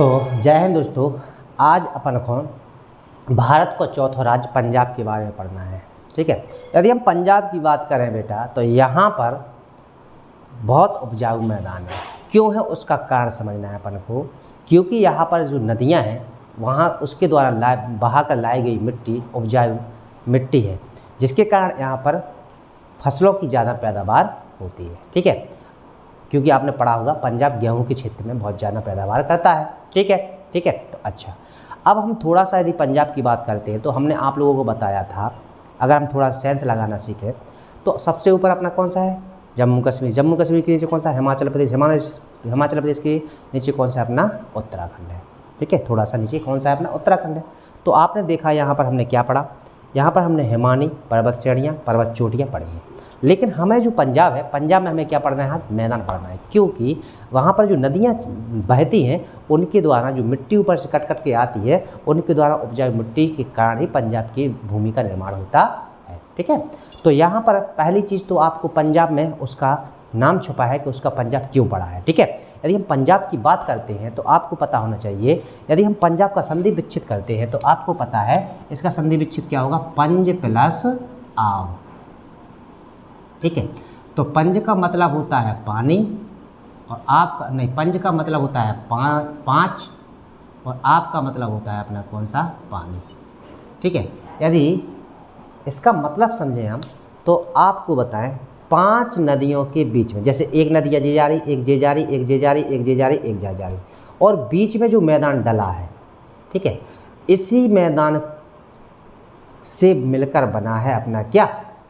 तो जय हिंद दोस्तों। आज अपन को भारत को चौथा राज्य पंजाब के बारे में पढ़ना है। ठीक है, यदि हम पंजाब की बात करें बेटा तो यहाँ पर बहुत उपजाऊ मैदान है। क्यों है उसका कारण समझना है अपन को, क्योंकि यहाँ पर जो नदियाँ हैं वहाँ उसके द्वारा बहा कर लाई गई मिट्टी उपजाऊ मिट्टी है, जिसके कारण यहाँ पर फसलों की ज़्यादा पैदावार होती है। ठीक है, क्योंकि आपने पढ़ा होगा पंजाब गेहूं के क्षेत्र में बहुत ज़्यादा पैदावार करता है। ठीक है। तो अच्छा, अब हम थोड़ा सा यदि पंजाब की बात करते हैं तो हमने आप लोगों को बताया था, अगर हम थोड़ा सेंस लगाना सीखें तो सबसे ऊपर अपना कौन सा है, जम्मू कश्मीर। जम्मू कश्मीर के नीचे कौन सा, हिमाचल प्रदेश। हिमाचल प्रदेश के नीचे कौन सा अपना, उत्तराखंड है। ठीक है, थोड़ा सा नीचे कौन सा है अपना, उत्तराखंड है। तो आपने देखा यहाँ पर हमने क्या पढ़ा, यहाँ पर हमने हिमानी पर्वत श्रेणियाँ, पर्वत चोटियाँ पढ़ी हैं। लेकिन हमें जो पंजाब है, पंजाब में हमें क्या पढ़ना है, मैदान पढ़ना है, क्योंकि वहाँ पर जो नदियाँ बहती हैं उनके द्वारा जो मिट्टी ऊपर से कट कट के आती है, उनके द्वारा उपजाऊ मिट्टी के कारण ही पंजाब की भूमि का निर्माण होता है। ठीक है, तो यहाँ पर पहली चीज़ तो आपको पंजाब में उसका नाम छुपा है कि उसका पंजाब क्यों पड़ा है। ठीक है, यदि हम पंजाब की बात करते हैं तो आपको पता होना चाहिए, यदि हम पंजाब का संधि विच्छेद करते हैं तो आपको पता है इसका संधि विच्छेद क्या होगा, पंज प्लस आव। ठीक है, तो पंज का मतलब होता है पानी और आप नहीं, पंज का मतलब होता है पाँच और आप का मतलब होता है अपना कौन सा, पानी। ठीक है, यदि इसका मतलब समझें हम तो आपको बताएं, 5 नदियों के बीच में, जैसे एक नदी जे जा रही, एक जे जा रही, एक जे जा रही, एक जे जा रही, एक जा रही, और बीच में जो मैदान डला है, ठीक है, इसी मैदान से मिलकर बना है अपना क्या,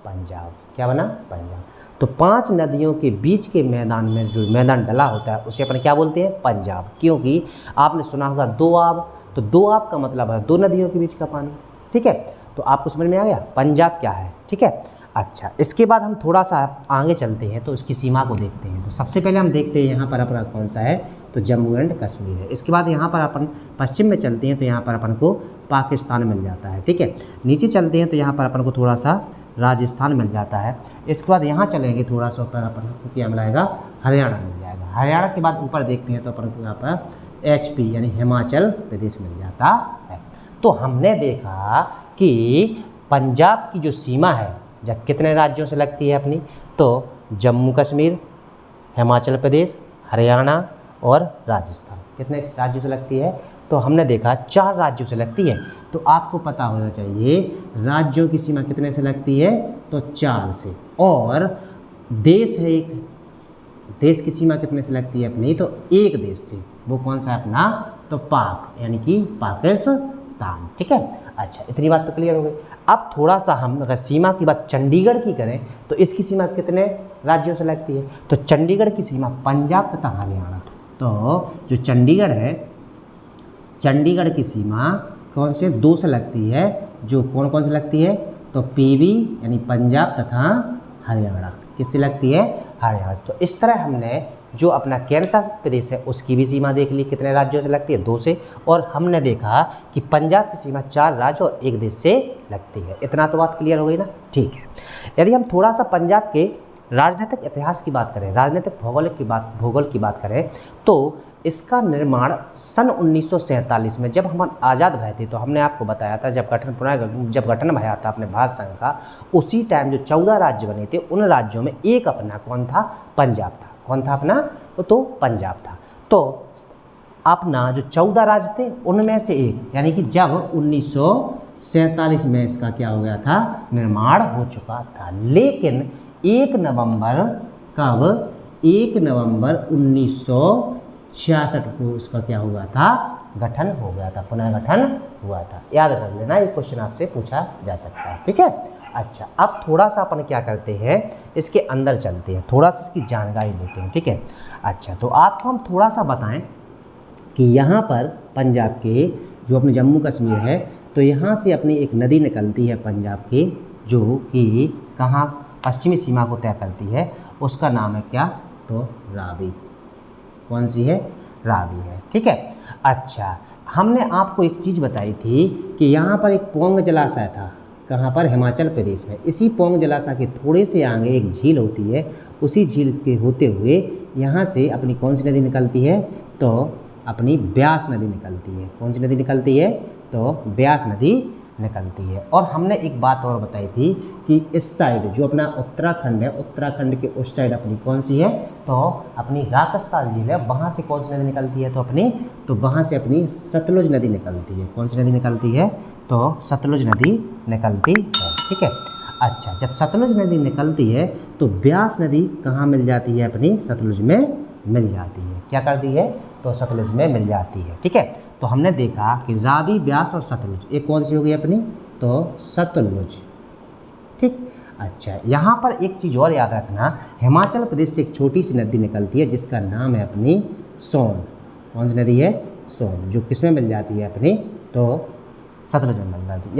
पंजाब। क्या बना, पंजाब। तो 5 नदियों के बीच के मैदान में जो मैदान डला होता है उसे अपन क्या बोलते हैं, पंजाब। क्योंकि आपने सुना होगा दो आब, तो दो आब का मतलब है 2 नदियों के बीच का पानी। ठीक है, तो आपको समझ में आ गया पंजाब क्या है। ठीक है, अच्छा, इसके बाद हम थोड़ा सा आगे चलते हैं तो इसकी सीमा को देखते हैं। तो सबसे पहले हम देखते हैं यहाँ पर अपना कौन सा है, तो जम्मू एंड कश्मीर है। इसके बाद यहाँ पर अपन पश्चिम में चलते हैं तो यहाँ पर अपन को पाकिस्तान मिल जाता है। ठीक है, नीचे चलते हैं तो यहाँ पर अपन को थोड़ा सा राजस्थान मिल जाता है। इसके बाद यहाँ चलेंगे थोड़ा सा ऊपर अपन को क्या मिलाएगा, हरियाणा मिल जाएगा। हरियाणा के बाद ऊपर देखते हैं तो अपन को यहाँ पर HP यानी हिमाचल प्रदेश मिल जाता है। तो हमने देखा कि पंजाब की जो सीमा है जब कितने राज्यों से लगती है अपनी, तो जम्मू कश्मीर, हिमाचल प्रदेश, हरियाणा और राजस्थान, कितने राज्यों से लगती है, तो हमने देखा 4 राज्यों से लगती है। तो आपको पता होना चाहिए राज्यों की सीमा कितने से लगती है, तो 4 से। और देश है एक, देश की सीमा कितने से लगती है अपनी, तो एक देश से, वो कौन सा है अपना, तो पाक यानी कि पाकिस्तान। ठीक है, अच्छा, इतनी बात तो क्लियर हो गई। अब थोड़ा सा हम अगर सीमा की बात चंडीगढ़ की करें तो इसकी सीमा कितने राज्यों से लगती है, तो चंडीगढ़ की सीमा पंजाब तथा हरियाणा। तो जो चंडीगढ़ है, चंडीगढ़ की सीमा कौन से, 2 से लगती है। जो कौन कौन से लगती है, तो PB यानी पंजाब तथा हरियाणा, किससे लगती है, हरियाणा। तो इस तरह हमने जो अपना केंद्र शासित प्रदेश है उसकी भी सीमा देख ली, कितने राज्यों से लगती है, 2 से। और हमने देखा कि पंजाब की सीमा 4 राज्य और एक देश से लगती है। इतना तो बात क्लियर हो गई ना। ठीक है, यदि हम थोड़ा सा पंजाब के राजनीतिक इतिहास की बात करें, राजनीतिक भूगोल की बात करें, तो इसका निर्माण सन 1947 में जब हम आज़ाद भए थे, तो हमने आपको बताया था जब गठन भया था अपने भारत संघ का, उसी टाइम जो 14 राज्य बने थे उन राज्यों में एक अपना कौन था, पंजाब था। कौन था अपना, तो पंजाब था। तो अपना जो 14 राज्य थे उनमें से एक, यानी कि जब 1947 में इसका क्या हो गया था, निर्माण हो चुका था। लेकिन 1 नवंबर कब, 1 नवंबर 1966 को इसका क्या हुआ था, गठन हो गया था, पुनः गठन हुआ था। याद कर लेना, ये क्वेश्चन आपसे पूछा जा सकता है। ठीक है, अच्छा, अब थोड़ा सा अपन क्या करते हैं, इसके अंदर चलते हैं, थोड़ा सा इसकी जानकारी लेते हैं। ठीक है, अच्छा, तो आपको हम थोड़ा सा बताएं कि यहाँ पर पंजाब के जो अपने जम्मू कश्मीर है, तो यहाँ से अपनी एक नदी निकलती है पंजाब की, जो कि कहाँ, पश्चिमी सीमा को तय करती है। उसका नाम है क्या, तो रावी। कौन सी है, रावी है। ठीक है, अच्छा, हमने आपको एक चीज़ बताई थी कि यहाँ पर एक पोंग जलाशय था, कहाँ पर, हिमाचल प्रदेश में। इसी पोंग जलाशय के थोड़े से आगे एक झील होती है, उसी झील के होते हुए यहाँ से अपनी कौन सी नदी निकलती है, तो अपनी ब्यास नदी निकलती है। कौन सी नदी निकलती है? तो ब्यास नदी निकलती है। और हमने एक बात और बताई थी कि इस साइड जो अपना उत्तराखंड है, उत्तराखंड के उस साइड अपनी कौन सी है? तो अपनी राकस्ताल झील है, वहाँ से कौन सी नदी निकलती है? तो वहाँ से अपनी सतलुज नदी निकलती है। कौन सी नदी निकलती है? तो सतलुज नदी निकलती है। ठीक है। अच्छा, जब सतलुज नदी निकलती है तो ब्यास नदी कहाँ मिल जाती है? अपनी सतलुज में मिल जाती है। क्या करती है? तो सतलुज में मिल जाती है। ठीक है। तो हमने देखा कि रावी, ब्यास और सतलुज, एक कौन सी हो गई अपनी? तो सतलुज। ठीक। अच्छा, यहाँ पर एक चीज़ और याद रखना, हिमाचल प्रदेश से एक छोटी सी नदी निकलती है जिसका नाम है अपनी सोन। कौन सी नदी है? सोन, जो किस में मिल जाती है? अपनी तो सतलुज में मिल जाती है।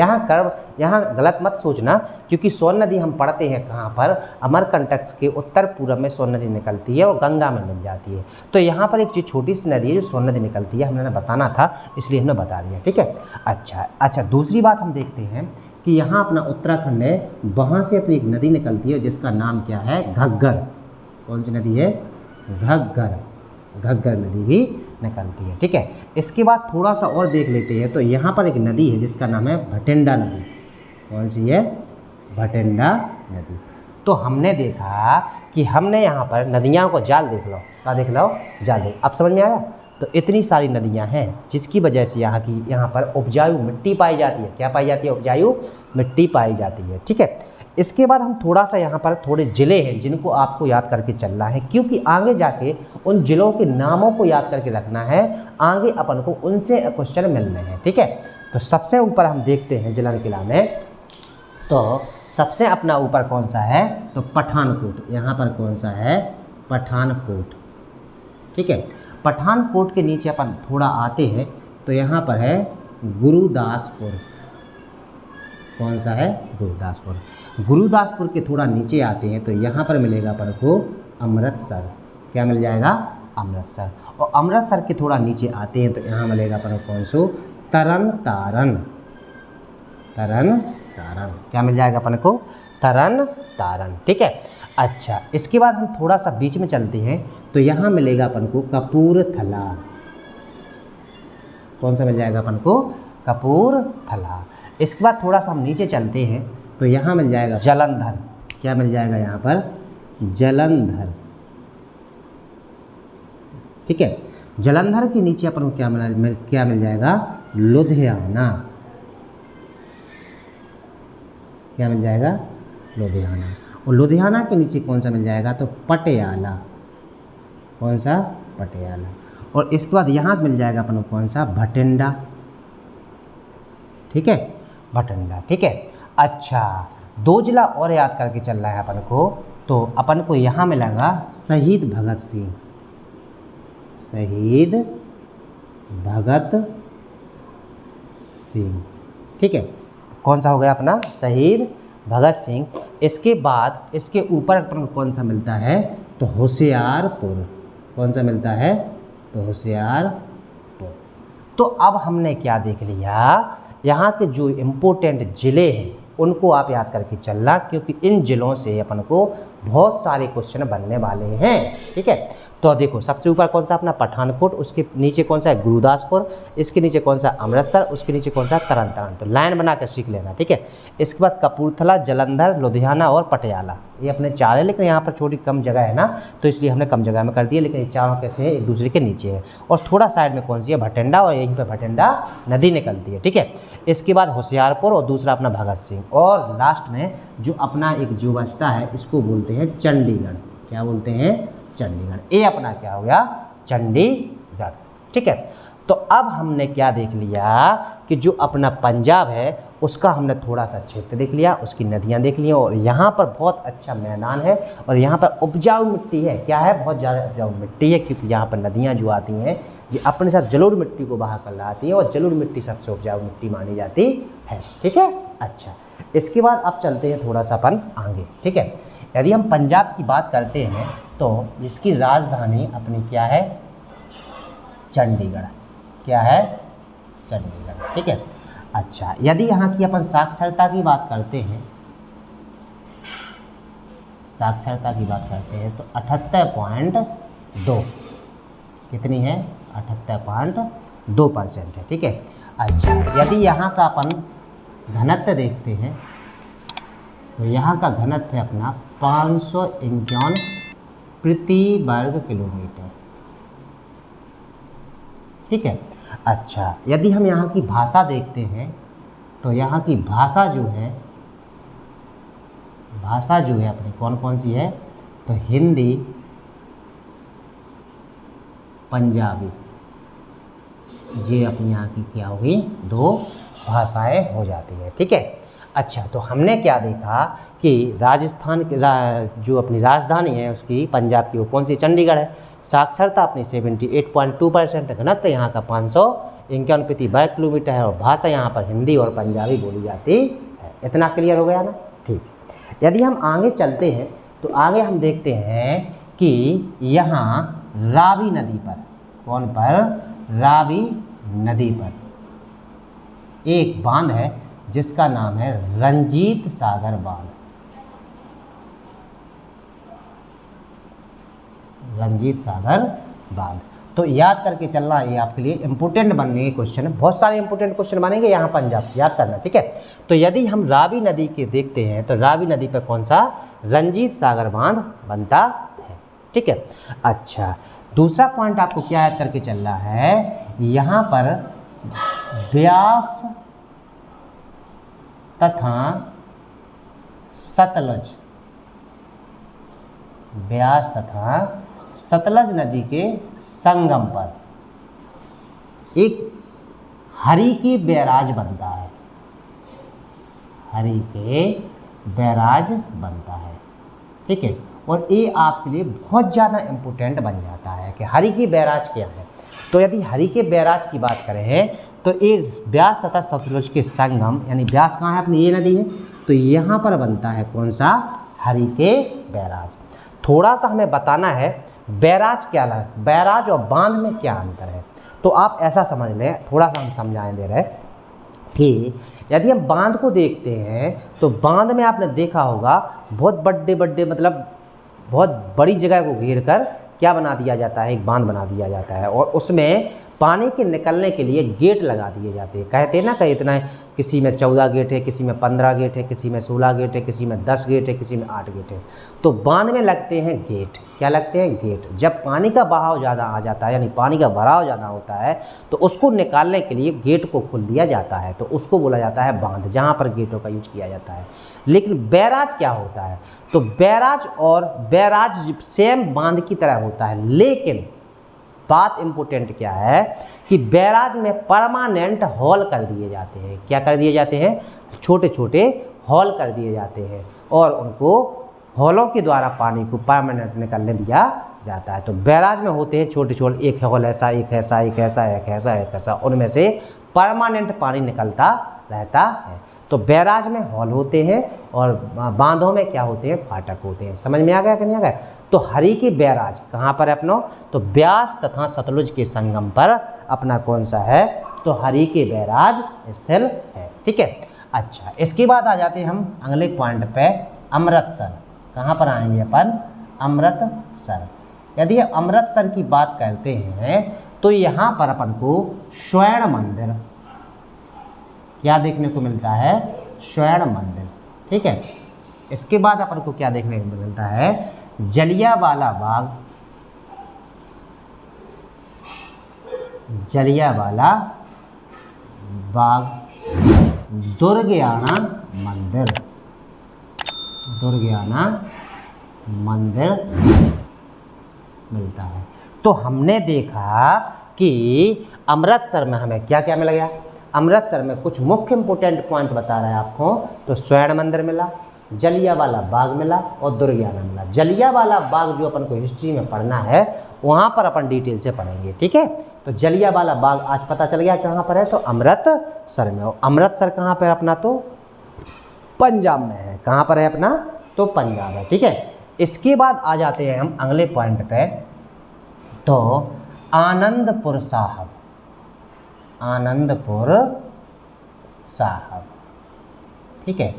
यहाँ गलत मत सोचना, क्योंकि सोन नदी हम पढ़ते हैं कहाँ पर? अमरकंटक के उत्तर पूर्व में सोन नदी निकलती है और गंगा में मिल जाती है। तो यहाँ पर एक जो छोटी सी नदी है जो सोन नदी निकलती है, हमने बताना था, इसलिए हमने बता दिया। ठीक है। अच्छा, दूसरी बात हम देखते हैं कि यहाँ अपना उत्तराखंड है, वहाँ से अपनी एक नदी निकलती है जिसका नाम क्या है? घग्गर। कौन सी नदी है? घग्गर। घग्गर नदी भी निकलती है। ठीक है। इसके बाद थोड़ा सा और देख लेते हैं, तो यहाँ पर एक नदी है जिसका नाम है भटिंडा नदी। कौन सी है? भटिंडा नदी। तो हमने देखा कि हमने यहाँ पर नदियों को जाल देख लो, क्या देख लो? जाल देख। अब समझ में आया? तो इतनी सारी नदियाँ हैं जिसकी वजह से यहाँ पर उपजाऊ मिट्टी पाई जाती है। क्या पाई जाती है? उपजाऊ मिट्टी पाई जाती है। ठीक है। इसके बाद हम थोड़ा सा यहाँ पर थोड़े ज़िले हैं जिनको आपको याद करके चलना है, क्योंकि आगे जाके उन ज़िलों के नामों को याद करके रखना है, आगे अपन को उनसे क्वेश्चन मिलने हैं। ठीक है। तो सबसे ऊपर हम देखते हैं जिला किला में, तो सबसे अपना ऊपर कौन सा है? तो पठानकोट। यहाँ पर कौन सा है? पठानकोट। ठीक है। पठानकोट के नीचे अपन थोड़ा आते हैं तो यहाँ पर है गुरुदासपुर। कौन सा है? गुरुदासपुर। गुरुदासपुर के थोड़ा नीचे आते हैं तो यहाँ पर मिलेगा अपन को अमृतसर। क्या मिल जाएगा? अमृतसर। और अमृतसर के थोड़ा नीचे आते हैं तो यहाँ मिलेगा अपन को कौन सो? तरन तारण। तरन तारण। क्या मिल जाएगा अपन को? तरन तारण। ठीक है। अच्छा, इसके बाद हम थोड़ा सा बीच में चलते हैं तो यहाँ मिलेगा अपन को कपूरथला। कौन सा मिल जाएगा अपन को? कपूरथला। इसके बाद थोड़ा सा हम नीचे चलते हैं तो यहाँ मिल जाएगा जालंधर। क्या मिल जाएगा यहाँ पर? जालंधर। ठीक है। जालंधर के नीचे अपन को क्या मिल जाएगा? लुधियाना। क्या मिल जाएगा? लुधियाना। और लुधियाना के नीचे कौन सा मिल जाएगा? तो पटियाला। कौन सा? पटियाला। और इसके बाद यहाँ मिल जाएगा अपन को कौन सा? भटिंडा। ठीक है, भटिंडा। ठीक है। अच्छा, दो जिला और याद करके चल रहा है अपन को, तो अपन को यहाँ मिलेगा शहीद भगत सिंह। शहीद भगत सिंह। ठीक है। कौन सा हो गया अपना? शहीद भगत सिंह। इसके बाद इसके ऊपर अपन को कौन सा मिलता है? तो होशियारपुर। कौन सा मिलता है? तो होशियारपुर। तो अब हमने क्या देख लिया? यहाँ के जो इम्पोर्टेंट ज़िले हैं उनको आप याद करके चलना, क्योंकि इन ज़िलों से अपन को बहुत सारे क्वेश्चन बनने वाले हैं। ठीक है। तो देखो, सबसे ऊपर कौन सा अपना पठानकोट, उसके नीचे कौन सा है? गुरुदासपुर, इसके नीचे कौन सा? अमृतसर, उसके नीचे कौन सा? तरन तारण। तो लाइन बना कर सीख लेना। ठीक है। इसके बाद कपूरथला, जालंधर, लुधियाना और पटियाला, ये अपने चार है, लेकिन यहाँ पर छोटी कम जगह है ना, तो इसलिए हमने कम जगह में कर दिया, लेकिन ये चारों कैसे हैं? एक दूसरे के नीचे है। और थोड़ा साइड में कौन सी है? भटिंडा, और यहीं पर भटिंडा नदी निकलती है। ठीक है। इसके बाद होशियारपुर और दूसरा अपना भगत सिंह, और लास्ट में जो अपना एक जो बचता है इसको बोलते हैं चंडीगढ़। क्या बोलते हैं? चंडीगढ़। ये अपना क्या हो गया? चंडीगढ़। ठीक है। तो अब हमने क्या देख लिया कि जो अपना पंजाब है उसका हमने थोड़ा सा क्षेत्र देख लिया, उसकी नदियाँ देख ली, और यहाँ पर बहुत अच्छा मैदान है और यहाँ पर उपजाऊ मिट्टी है। क्या है? बहुत ज़्यादा उपजाऊ मिट्टी है, क्योंकि यहाँ पर नदियाँ जो आती हैं ये अपने साथ जलोढ़ मिट्टी को बहा कर लाती है, और जलोढ़ मिट्टी सबसे उपजाऊ मिट्टी मानी जाती है। ठीक है। अच्छा, इसके बाद अब चलते हैं थोड़ा सा अपन आगे। ठीक है। यदि हम पंजाब की बात करते हैं तो इसकी राजधानी अपनी क्या है? चंडीगढ़। क्या है? चंडीगढ़। ठीक है। अच्छा, यदि यहाँ की अपन साक्षरता की बात करते हैं, साक्षरता की बात करते हैं तो 78.2 कितनी है? 78.2% है। ठीक है। अच्छा, यदि यहाँ का अपन घनत्व देखते हैं तो यहाँ का घनत्व है अपना 551 प्रति वर्ग किलोमीटर। ठीक है। अच्छा, यदि हम यहाँ की भाषा देखते हैं तो यहाँ की भाषा जो है अपनी कौन कौन सी है, तो हिंदी, पंजाबी, ये अपनी यहाँ की क्या हुई, 2 भाषाएं हो जाती है। ठीक है। अच्छा, तो हमने क्या देखा कि राजस्थान जो अपनी राजधानी है उसकी पंजाब की वो कौन सी, चंडीगढ़ है। साक्षरता अपनी 78.2% है। घनत्व यहाँ का 551 प्रति वर्ग किलोमीटर है और भाषा यहाँ पर हिंदी और पंजाबी बोली जाती है। इतना क्लियर हो गया ना। ठीक है। यदि हम आगे चलते हैं तो आगे हम देखते हैं कि यहाँ रावी नदी पर, कौन पर, रावी नदी पर एक बांध है जिसका नाम है रंजीत सागर बांध। रंजीत सागर बांध। तो याद करके चलना, ये आपके लिए इंपॉर्टेंट बनने के क्वेश्चन है। बहुत सारे इंपॉर्टेंट क्वेश्चन बनेंगे यहाँ पंजाब से, याद करना। ठीक है। तो यदि हम रावी नदी के देखते हैं तो रावी नदी पर कौन सा, रंजीत सागर बांध बनता है। ठीक है। अच्छा, दूसरा पॉइंट आपको क्या याद करके चलना है, यहाँ पर ब्यास तथा सतलज, ब्यास तथा सतलज नदी के संगम पर एक हरिकी बैराज बनता है। हरिके बैराज बनता है। ठीक है। और ये आपके लिए बहुत ज़्यादा इम्पोर्टेंट बन जाता है कि हरिकी बैराज क्या है। तो यदि हरिके बैराज की बात करें तो ये ब्यास तथा सतलज के संगम, यानी ब्यास कहाँ है अपनी, ये नदी है, तो यहाँ पर बनता है कौन सा, हरिके बैराज। थोड़ा सा हमें बताना है बैराज क्या है, बैराज और बांध में क्या अंतर है। तो आप ऐसा समझ लें, थोड़ा सा हम समझाएं दे रहे कि यदि हम बांध को देखते हैं तो बांध में आपने देखा होगा बहुत बड़े मतलब बहुत बड़ी जगह को घेर कर क्या बना दिया जाता है, एक बांध बना दिया जाता है और उसमें पानी के निकलने के लिए गेट लगा दिए जाते हैं। कहते हैं ना कि इतना, किसी में 14 गेट है, किसी में 15 गेट है, किसी में 16 गेट है, किसी में 10 गेट है, किसी में 8 गेट है। तो बांध में लगते हैं गेट। क्या लगते हैं, गेट। जब पानी का बहाव ज़्यादा आ जाता है, यानी पानी का भराव ज़्यादा होता है, तो उसको निकालने के लिए गेट को खोल दिया जाता है, तो उसको बोला जाता है बांध, जहाँ पर गेटों का यूज किया जाता है। लेकिन बैराज क्या होता है, तो बैराज और बैराज सेम बांध की तरह होता है, लेकिन बात इम्पोर्टेंट क्या है कि बैराज में परमानेंट हॉल कर दिए जाते हैं। क्या कर दिए जाते हैं, छोटे छोटे हॉल कर दिए जाते हैं और उनको हॉलों के द्वारा पानी को परमानेंट निकलने दिया जाता है। तो बैराज में होते हैं छोटे छोटे, एक हॉल ऐसा, एक ऐसा, एक ऐसा, एक ऐसा, एक ऐसा, उनमें से परमानेंट पानी निकलता रहता है। तो बैराज में हॉल होते हैं और बांधों में क्या होते हैं, फाटक होते हैं। समझ में आ गया कि नहीं आ गया। तो हरिकी बैराज कहाँ पर है अपना, तो ब्यास तथा सतलुज के संगम पर अपना कौन सा है, तो हरिकी बैराज स्थित है। ठीक है। अच्छा, इसके बाद आ जाते हैं हम अगले पॉइंट पे, अमृतसर। कहाँ पर आएंगे अपन, अमृतसर। यदि अमृतसर की बात करते हैं तो यहाँ पर अपन को स्वर्ण मंदिर क्या देखने को मिलता है, स्वर्ण मंदिर। ठीक है। इसके बाद अपन को क्या देखने को मिलता है, जलियांवाला बाग, जलियांवाला बाग, दुर्गियाना मंदिर, दुर्गियाना मंदिर मिलता है। तो हमने देखा कि अमृतसर में हमें क्या क्या मिल गया, अमृतसर में कुछ मुख्य इंपोर्टेंट पॉइंट बता रहा है आपको, तो स्वर्ण मंदिर मिला, जलियांवाला बाग मिला और दुर्गियाना मिला। जलियांवाला बाग जो अपन को हिस्ट्री में पढ़ना है वहाँ पर अपन डिटेल से पढ़ेंगे। ठीक है। तो जलियांवाला बाग आज पता चल गया कहाँ पर है, तो अमृतसर में। और अमृतसर कहाँ पर है अपना, तो पंजाब में है। कहाँ पर है अपना, तो पंजाब है। ठीक है। इसके बाद आ जाते हैं हम अगले पॉइंट पे, तो आनंदपुर साहब, आनंदपुर साहब। ठीक है।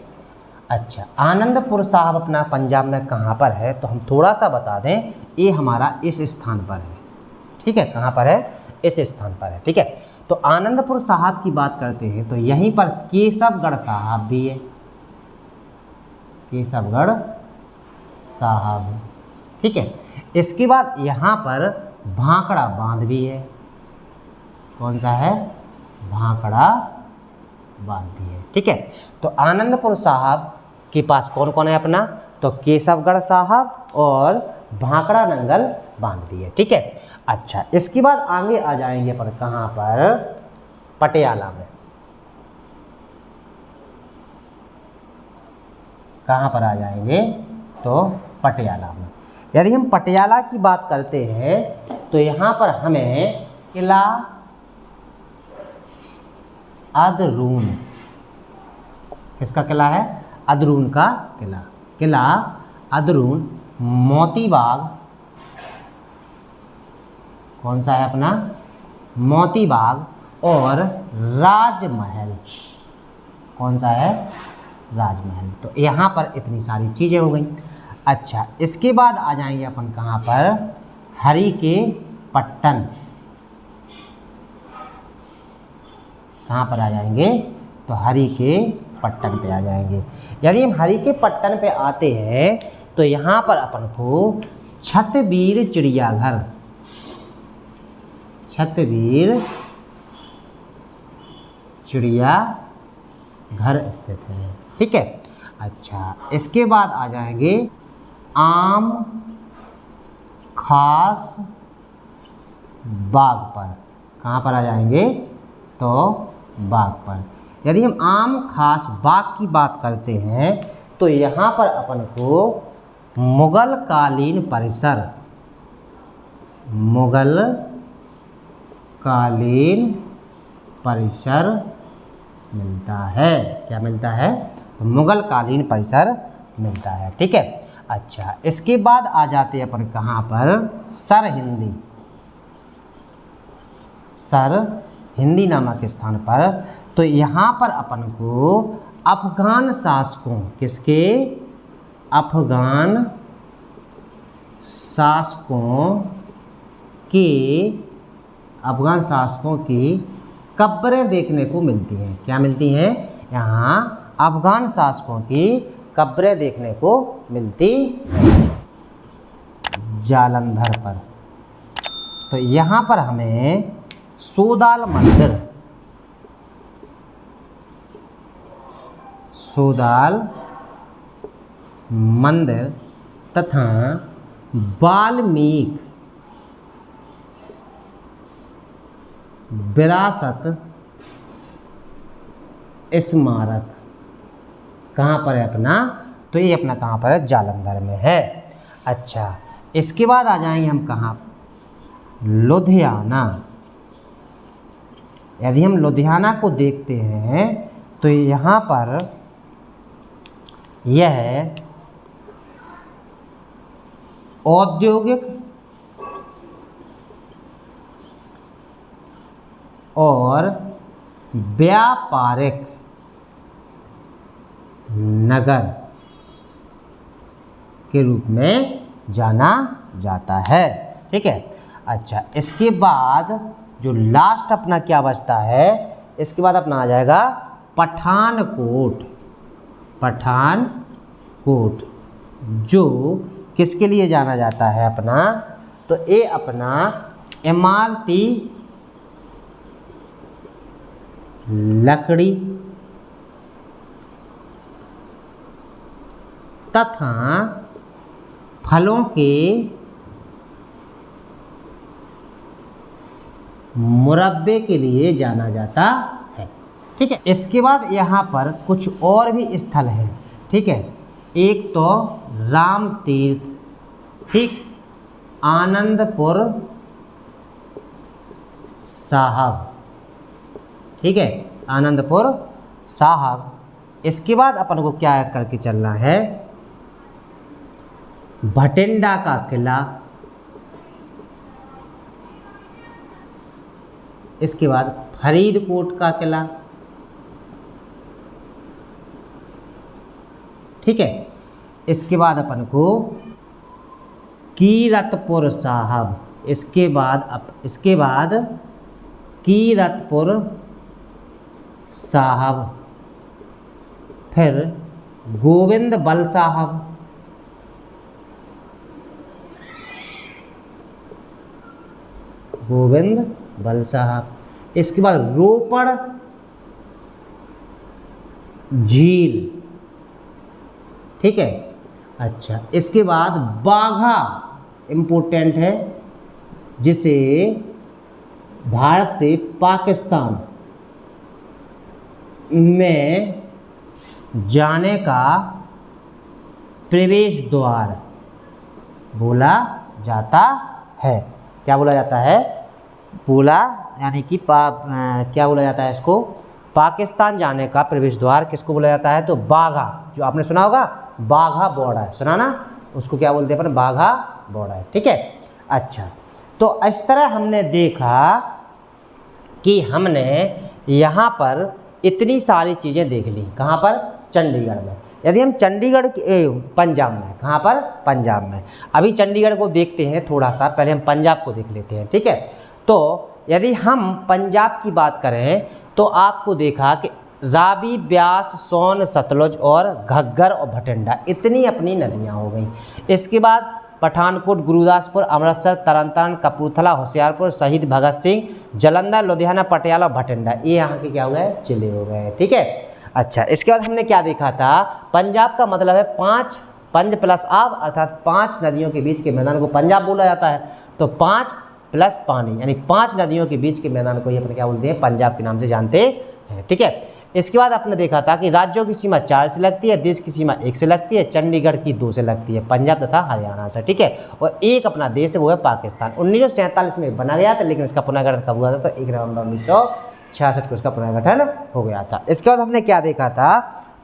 अच्छा, आनंदपुर साहब अपना पंजाब में कहाँ पर है, तो हम थोड़ा सा बता दें, ये हमारा इस स्थान पर है। ठीक है। कहाँ पर है, इस स्थान पर है। ठीक है, तो आनंदपुर साहब की बात करते हैं तो यहीं पर केशवगढ़ साहब भी है, केशवगढ़ साहब। ठीक है, इसके बाद यहाँ पर भांकड़ा बांध भी है। कौन सा है? भांकड़ा बांध भी है। ठीक है, तो आनंदपुर साहब के पास कौन कौन है अपना? तो केशवगढ़ साहब और भांकड़ा नंगल बांध भी है। ठीक है, अच्छा, इसके बाद आगे आ जाएंगे पर कहाँ पर? पटियाला में। कहाँ पर आ जाएंगे? तो पटियाला में। यदि हम पटियाला की बात करते हैं तो यहाँ पर हमें किला अदरून, किसका किला है? अदरून का किला, किला अदरून, मोती बाग, कौन सा है अपना? मोती बाग, और राजमहल। कौन सा है? राजमहल। तो यहाँ पर इतनी सारी चीज़ें हो गई। अच्छा, इसके बाद आ जाएंगे अपन कहाँ पर? हरि के पट्टन। कहाँ पर आ जाएंगे? तो हरि के पट्टन पे आ जाएंगे। यदि हम हरि के पट्टन पे आते हैं तो यहाँ पर अपन को छतबीर चिड़ियाघर, छतबीर चिड़ियाघर स्थित है। ठीक है, अच्छा, इसके बाद आ जाएंगे आम खास बाग पर। कहाँ पर आ जाएंगे? तो बाग पर। यदि हम आम खास बाग की बात करते हैं तो यहाँ पर अपन को मुगल कालीन परिसर, मुगल कालीन परिसर मिलता है। क्या मिलता है? तो मुगल कालीन परिसर मिलता है। ठीक है, अच्छा, इसके बाद आ जाते हैं अपन कहाँ पर? सरहिंदी, सरहिंदी नामक स्थान पर। तो यहाँ पर अपन को अफगान शासकों, किसके? अफगान शासकों की, अफगान शासकों की कब्रें देखने को मिलती हैं। क्या मिलती हैं? यहाँ अफगान शासकों की कब्रें देखने को मिलती हैं जालंधर पर। तो यहाँ पर हमें सोदाल मंदिर, सोदाल मंदिर तथा वाल्मीकि विरासत स्मारक कहाँ पर है अपना? तो ये अपना कहाँ पर है? जालंधर में है। अच्छा, इसके बाद आ जाएंगे हम कहाँ? लुधियाना। यदि हम लुधियाना को देखते हैं तो यहाँ पर यह औद्योगिक और व्यापारिक नगर के रूप में जाना जाता है। ठीक है, अच्छा, इसके बाद जो लास्ट अपना क्या बचता है? इसके बाद अपना आ जाएगा पठानकोट। पठानकोट जो किसके लिए जाना जाता है अपना? तो ये अपना इमारती लकड़ी तथा फलों के मुरब्बे के लिए जाना जाता है। ठीक है, इसके बाद यहाँ पर कुछ और भी स्थल हैं। ठीक है, एक तो राम तीर्थ, ठीक, आनंदपुर साहब, ठीक है, आनंदपुर साहब। इसके बाद अपन को क्या करके चलना है? भटिंडा का किला, इसके बाद फरीदकोट का किला। ठीक है, इसके बाद अपन को कीरतपुर साहब, इसके बाद कीरतपुर साहब, फिर गोविंद बल साहब, गोविंद बल साहब, इसके बाद रोपड़ झील, ठीक है। अच्छा, इसके बाद बाघा इम्पोर्टेंट है, जिसे भारत से पाकिस्तान में जाने का प्रवेश द्वार बोला जाता है। क्या बोला जाता है? बोला यानी कि क्या बोला जाता है इसको? पाकिस्तान जाने का प्रवेश द्वार किसको बोला जाता है? तो बाघा, जो आपने सुना होगा बाघा बॉर्डर, सुना ना, उसको क्या बोलते हैं अपन? बाघा बॉर्डर, ठीक है। अच्छा, तो इस तरह हमने देखा कि हमने यहाँ पर इतनी सारी चीज़ें देख ली। कहाँ पर? चंडीगढ़ में। यदि हम चंडीगढ़ पंजाब में, कहाँ पर? पंजाब में। अभी चंडीगढ़ को देखते हैं थोड़ा सा, पहले हम पंजाब को देख लेते हैं, ठीक है। तो यदि हम पंजाब की बात करें तो आपको देखा कि रावी, ब्यास, सोन, सतलुज और घग्गर और भटिंडा, इतनी अपनी नदियाँ हो गई। इसके बाद पठानकोट, गुरुदासपुर, अमृतसर, तरन, कपूरथला, होशियारपुर, शहीद भगत सिंह, जालंधर, लुधियाना, पटियाला और भटिंडा, ये यहाँ के क्या हो गए? जिले हो गए, ठीक है। अच्छा, इसके बाद हमने क्या देखा था? पंजाब का मतलब है पंज प्लस आब, अर्थात 5 नदियों के बीच के मैदान को पंजाब बोला जाता है। तो 5 प्लस पानी, यानी 5 नदियों के बीच के मैदान को ये अपने क्या बोलते हैं? पंजाब के नाम से जानते हैं, ठीक है। इसके बाद आपने देखा था कि राज्यों की सीमा 4 से लगती है, देश की सीमा 1 से लगती है, चंडीगढ़ की 2 से लगती है, पंजाब तथा हरियाणा से, ठीक है। और एक अपना देश है, वो है पाकिस्तान। 1947 में बना गया था, लेकिन इसका पुनर्गठन कब हुआ था? तो 1 नवंबर 1966 को इसका पुनर्गठन हो गया था। इसके बाद हमने क्या देखा था?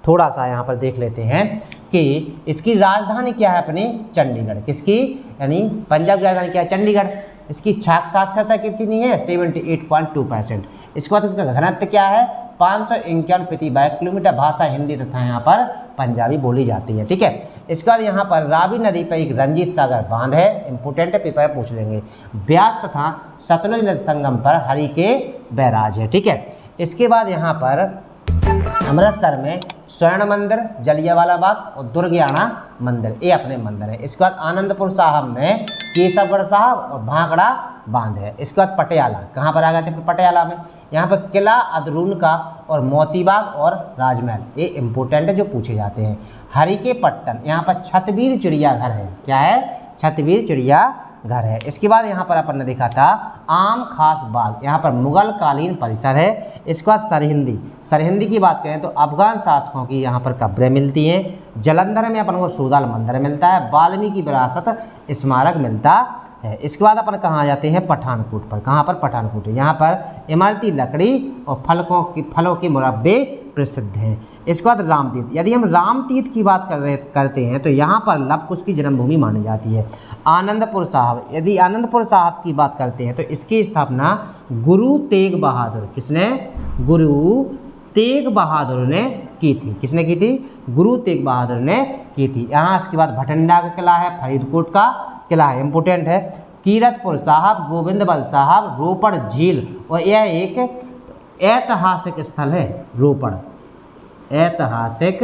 थोड़ा सा यहाँ पर देख लेते हैं कि इसकी राजधानी क्या है अपनी? चंडीगढ़। किसकी? यानी पंजाब की राजधानी क्या है? चंडीगढ़। इसकी साक्षरता कितनी है? 78.2%। इसके बाद इसका घनत्व क्या है? 551 प्रति वर्ग किलोमीटर। भाषा हिंदी तथा यहाँ पर पंजाबी बोली जाती है, ठीक है। इसके बाद यहाँ पर रावी नदी पर एक रंजीत सागर बांध है, इंपोर्टेंट है, पेपर पूछ लेंगे। ब्यास तथा सतलुज नदी संगम पर हरि के बैराज है, ठीक है। इसके बाद यहाँ पर अमृतसर में स्वर्ण मंदिर, जलियांवाला बाग और दुर्गियाना मंदिर, ये अपने मंदिर है। इसके बाद आनंदपुर साहब में केशवगढ़ साहब और भांगड़ा बांध है। इसके बाद पटियाला, कहाँ पर आ गए थे? पटियाला में। यहाँ पर किला अदरून का और मोती बाग और राजमहल, ये इंपॉर्टेंट है, जो पूछे जाते हैं। हरिके पट्टन, यहाँ पर छतबीर चिड़ियाघर है। क्या है? छतबीर चिड़ियाघर है। इसके बाद यहाँ पर अपन ने देखा था आम खास बाग, यहाँ पर मुगल कालीन परिसर है। इसके बाद सरहिंदी की बात करें तो अफगान शासकों की यहाँ पर कब्रें मिलती हैं। जालंधर में अपन को सूदाल मंदिर मिलता है। वाल्मीकि विरासत स्मारक मिलता है। इसके बाद अपन कहाँ जाते हैं? पठानकोट पर। कहाँ पर? पठानकोट। यहाँ पर इमारती लकड़ी और फलों के मुरब्बे प्रसिद्ध हैं। इसके बाद रामतीर्थ, यदि हम रामतीर्थ की बात करते हैं तो यहाँ पर लव कुश की जन्मभूमि मानी जाती है। आनंदपुर साहब, यदि आनंदपुर साहब की बात करते हैं तो इसकी स्थापना गुरु तेग बहादुर, किसने? गुरु तेग बहादुर ने की थी। किसने की थी? गुरु तेग बहादुर ने की थी। यहाँ इसके बाद भटिंडा का किला है, फरीदकोट का किला है, इंपोर्टेंट है। कीरतपुर साहब, गोविंद बल साहब, रोपड़ झील, और यह एक ऐतिहासिक स्थल है। रोपड़ ऐतिहासिक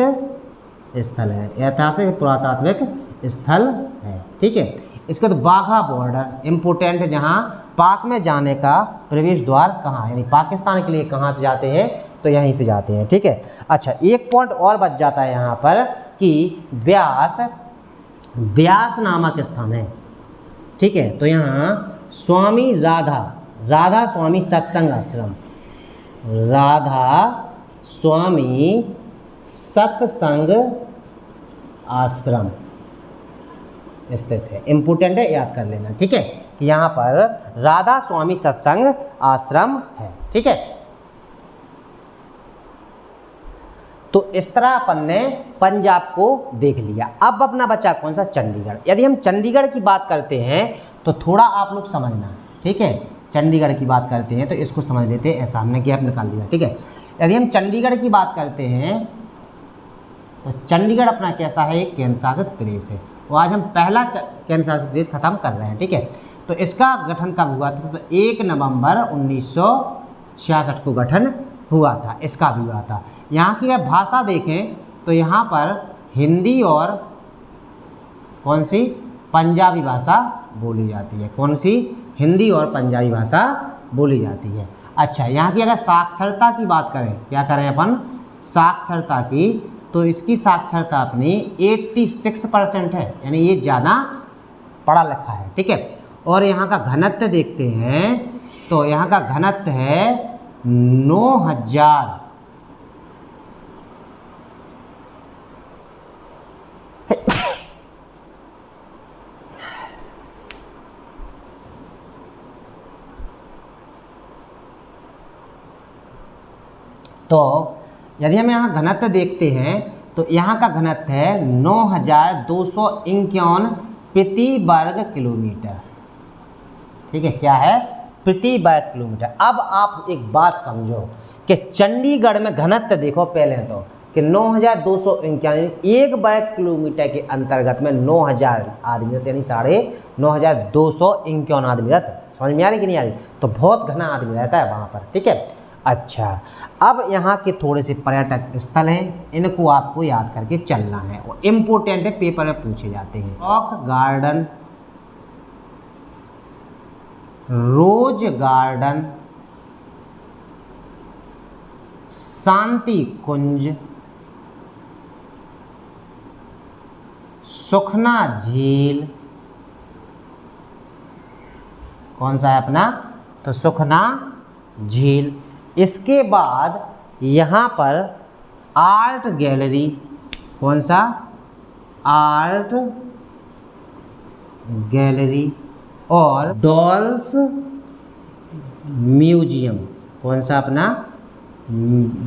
स्थल है, ऐतिहासिक पुरातात्विक स्थल है, ठीक है। इसके बाद बाघा बॉर्डर इंपोर्टेंट है, जहाँ पाक में जाने का प्रवेश द्वार कहाँ है, यानी पाकिस्तान के लिए कहाँ से जाते हैं? तो यहीं से जाते हैं, ठीक है। अच्छा, एक पॉइंट और बच जाता है यहाँ पर कि ब्यास नामक स्थान है, ठीक है। तो यहाँ स्वामी राधा स्वामी सत्संग आश्रम, राधा स्वामी सत्संग आश्रम स्थित है। इंपोर्टेंट है, याद कर लेना, ठीक है, कि यहाँ पर राधा स्वामी सत्संग आश्रम है, ठीक है। तो इस तरह अपन ने पंजाब को देख लिया। अब अपना बचा कौन सा? चंडीगढ़। यदि हम चंडीगढ़ की बात करते हैं तो थोड़ा आप लोग समझना, ठीक है। चंडीगढ़ की बात करते हैं तो इसको समझ लेते हैं, ऐसा हमने गैप निकाल लिया, ठीक है। यदि हम चंडीगढ़ की बात करते हैं तो चंडीगढ़ अपना कैसा है? एक केंद्र शासित प्रदेश है। और आज हम पहला केंद्र शासित प्रदेश खत्म कर रहे हैं, ठीक है। तो इसका गठन कब हुआ था? तो 1 नवंबर 1900 1966 को गठन हुआ था, इसका भी हुआ था। यहाँ की अगर भाषा देखें तो यहाँ पर हिंदी और कौन सी पंजाबी भाषा बोली जाती है, कौन सी हिंदी और पंजाबी भाषा बोली जाती है। अच्छा, यहाँ की अगर साक्षरता की बात करें, क्या करें अपन, साक्षरता की, तो इसकी साक्षरता अपनी 86% है, यानी ये ज़्यादा पढ़ा लिखा है, ठीक है। और यहाँ का घनत्व देखते हैं तो यहाँ का घनत्व है 9000 तो यदि हम यहाँ घनत्व देखते हैं तो यहाँ का घनत्व है 9251 प्रति वर्ग किलोमीटर, ठीक है, क्या है, प्रति वर्ग किलोमीटर। अब आप एक बात समझो कि चंडीगढ़ में घनत्व देखो पहले तो कि 9251, एक वर्ग किलोमीटर के अंतर्गत में 9000 आदमी रहते, यानी 9251 आदमी रहते। समझ में आ रही कि नहीं आ रही? तो बहुत घना आदमी रहता है वहाँ पर, ठीक है। अच्छा, अब यहाँ के थोड़े से पर्यटक स्थल हैं, इनको आपको याद करके चलना है और इम्पोर्टेंट है, पेपर में पूछे जाते हैं। रॉक गार्डन, रोज गार्डन, शांति कुंज, सुखना झील, कौन सा है अपना, तो सुखना झील। इसके बाद यहाँ पर आर्ट गैलरी, कौन सा, आर्ट गैलरी, और डॉल्स म्यूजियम, कौन सा अपना,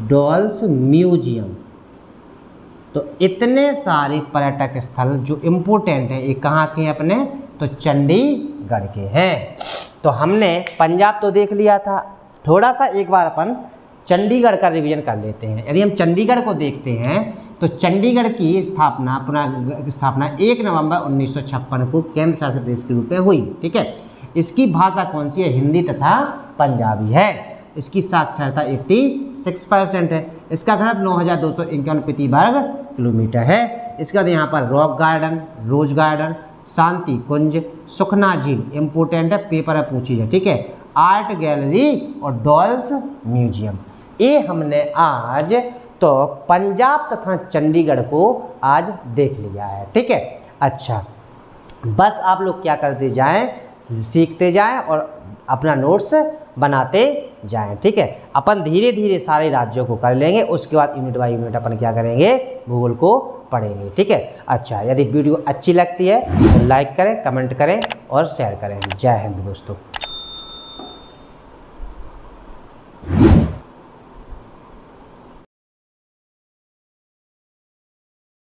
डॉल्स म्यूजियम। तो इतने सारे पर्यटक स्थल जो इम्पोर्टेंट हैं, ये कहाँ के हैं अपने, तो चंडीगढ़ के हैं। तो हमने पंजाब तो देख लिया था, थोड़ा सा एक बार अपन चंडीगढ़ का रिवीजन कर लेते हैं। यदि हम चंडीगढ़ को देखते हैं तो चंडीगढ़ की स्थापना 1 नवंबर 1956 को केंद्र शासित प्रदेश के रूप में हुई, ठीक है। इसकी भाषा कौन सी है, हिंदी तथा पंजाबी है। इसकी साक्षरता 86% है। इसका घनत्व 9251 प्रति वर्ग किलोमीटर है। इसके बाद यहाँ पर रॉक गार्डन, रोज गार्डन, शांति कुंज, सुखना झील, इम्पोर्टेंट है, पेपर में पूछी है, ठीक है, आर्ट गैलरी और डॉल्स म्यूजियम। ये हमने आज तो पंजाब तथा चंडीगढ़ को आज देख लिया है, ठीक है। अच्छा, बस आप लोग क्या करते जाएं, सीखते जाएं और अपना नोट्स बनाते जाएं, ठीक है। अपन धीरे धीरे सारे राज्यों को कर लेंगे, उसके बाद यूनिट बाय यूनिट अपन क्या करेंगे, भूगोल को पढ़ेंगे, ठीक है। अच्छा, यदि वीडियो अच्छी लगती है तो लाइक करें, कमेंट करें और शेयर करें। जय हिंद दोस्तों।